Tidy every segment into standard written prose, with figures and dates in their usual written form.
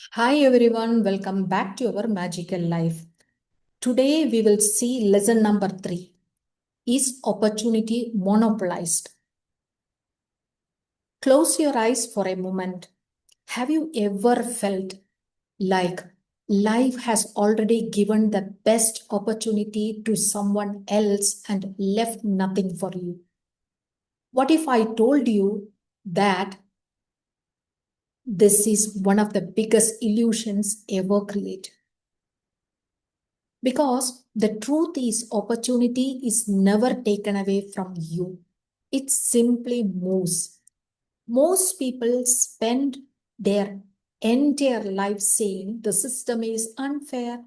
Hi everyone, welcome back to our magical life. Today we will see lesson number 3. Is opportunity monopolized? Close your eyes for a moment. Have you ever felt like life has already given the best opportunity to someone else and left nothing for you? What if I told you that this is one of the biggest illusions ever created? Because the truth is, opportunity is never taken away from you. It simply moves. Most people spend their entire life saying the system is unfair,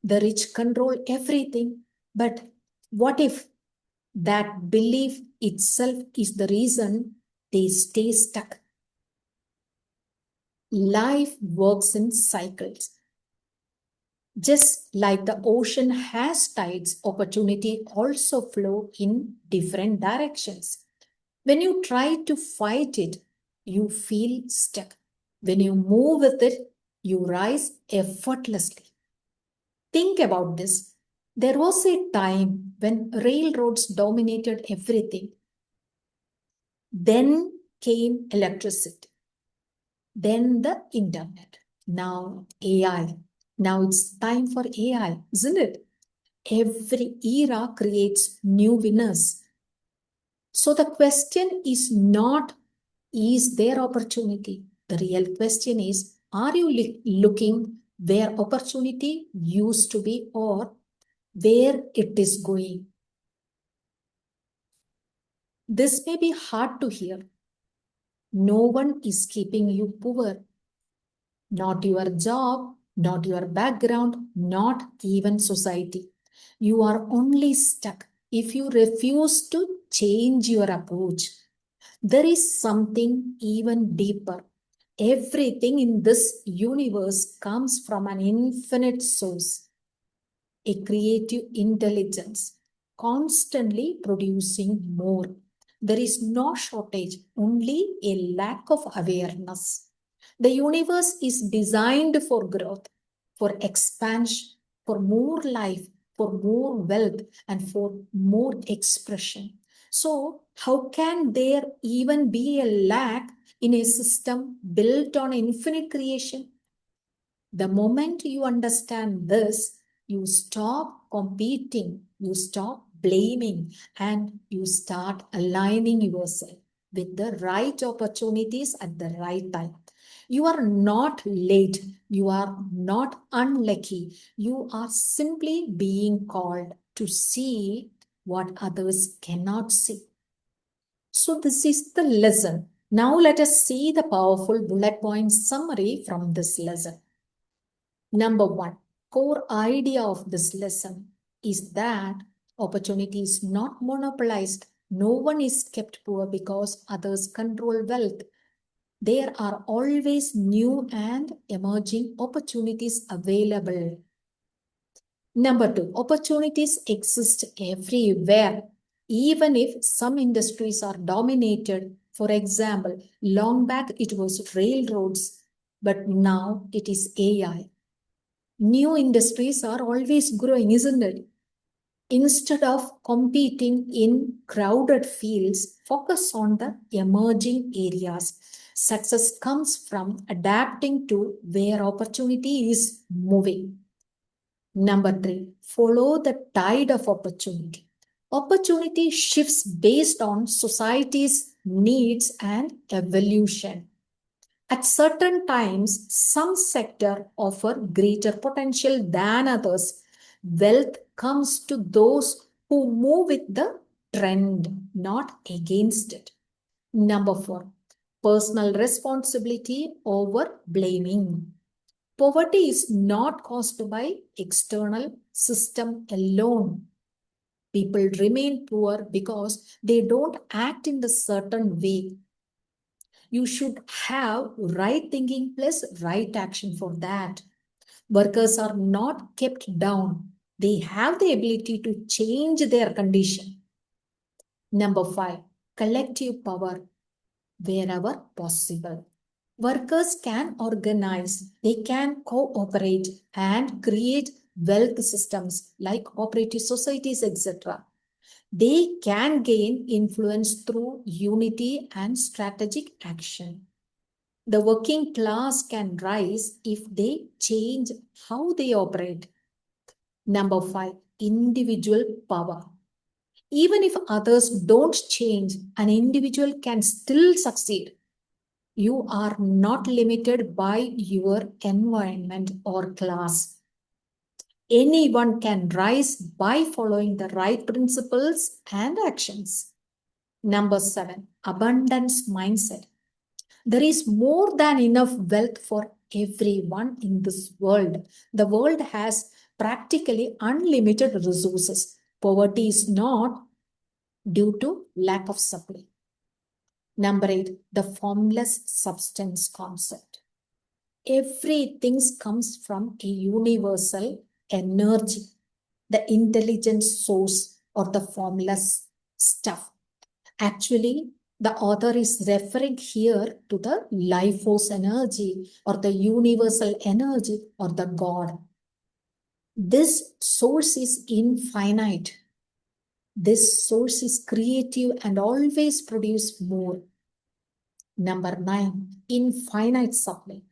the rich control everything. But what if that belief itself is the reason they stay stuck? Life works in cycles. Just like the ocean has tides, opportunity also flow in different directions. When you try to fight it, you feel stuck. When you move with it, you rise effortlessly. Think about this. There was a time when railroads dominated everything. Then came electricity. Then the internet. Now AI. Now it's time for AI, isn't it? Every era creates new winners. So the question is not, is there opportunity? The real question is, are you looking where opportunity used to be or where it is going? This may be hard to hear. No one is keeping you poor. Not your job, not your background, not even society. You are only stuck if you refuse to change your approach. There is something even deeper. Everything in this universe comes from an infinite source, a creative intelligence, constantly producing more. There is no shortage, only a lack of awareness. The universe is designed for growth, for expansion, for more life, for more wealth, and for more expression. So, how can there even be a lack in a system built on infinite creation? The moment you understand this, you stop competing, you stop blaming, and you start aligning yourself with the right opportunities at the right time. You are not late, you are not unlucky, you are simply being called to see what others cannot see. So, this is the lesson. Now, let us see the powerful bullet point summary from this lesson. Number one, core idea of this lesson is that opportunity is not monopolized. No one is kept poor because others control wealth. There are always new and emerging opportunities available. Number two, opportunities exist everywhere, even if some industries are dominated. For example, long back it was railroads, but now it is AI. New industries are always growing, isn't it? Instead of competing in crowded fields, focus on the emerging areas. Success comes from adapting to where opportunity is moving. Number three, follow the tide of opportunity. Opportunity shifts based on society's needs and evolution. At certain times, some sectors offer greater potential than others. Wealth comes to those who move with the trend, not against it. Number four, personal responsibility over blaming. Poverty is not caused by external system alone. People remain poor because they don't act in the certain way. You should have right thinking plus right action for that. Workers are not kept down. They have the ability to change their condition. Number five, collective power wherever possible. Workers can organize, they can cooperate and create wealth systems like cooperative societies, etc. They can gain influence through unity and strategic action. The working class can rise if they change how they operate. Number 5, individual power. Even if others don't change, an individual can still succeed. You are not limited by your environment or class. Anyone can rise by following the right principles and actions. Number 7, abundance mindset. There is more than enough wealth for everyone in this world. The world has practically unlimited resources. Poverty is not due to lack of supply. Number 8, the formless substance concept. Everything comes from a universal energy, the intelligent source or the formless stuff. Actually, the author is referring here to the life force energy or the universal energy or the God. This source is infinite. This source is creative and always produces more. Number 9, infinite supply.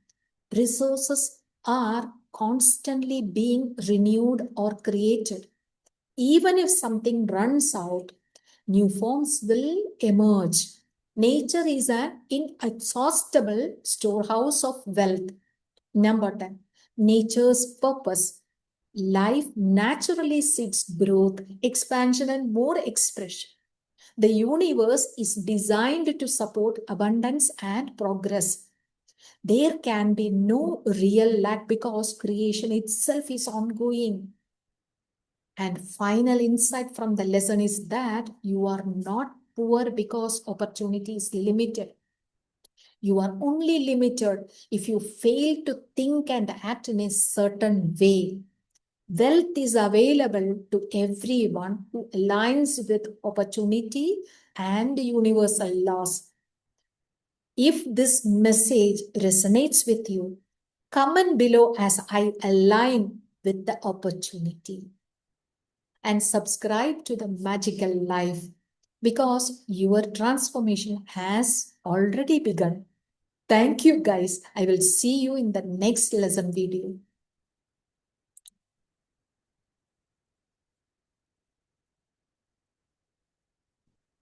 Resources are constantly being renewed or created. Even if something runs out, new forms will emerge. Nature is an inexhaustible storehouse of wealth. Number 10, nature's purpose. Life naturally seeks growth, expansion, and more expression. The universe is designed to support abundance and progress. There can be no real lack because creation itself is ongoing. And final insight from the lesson is that you are not poor because opportunity is limited. You are only limited if you fail to think and act in a certain way. Wealth is available to everyone who aligns with opportunity and universal laws. If this message resonates with you, comment below as I align with the opportunity. And subscribe to the magical life because your transformation has already begun. Thank you, guys. I will see you in the next lesson video.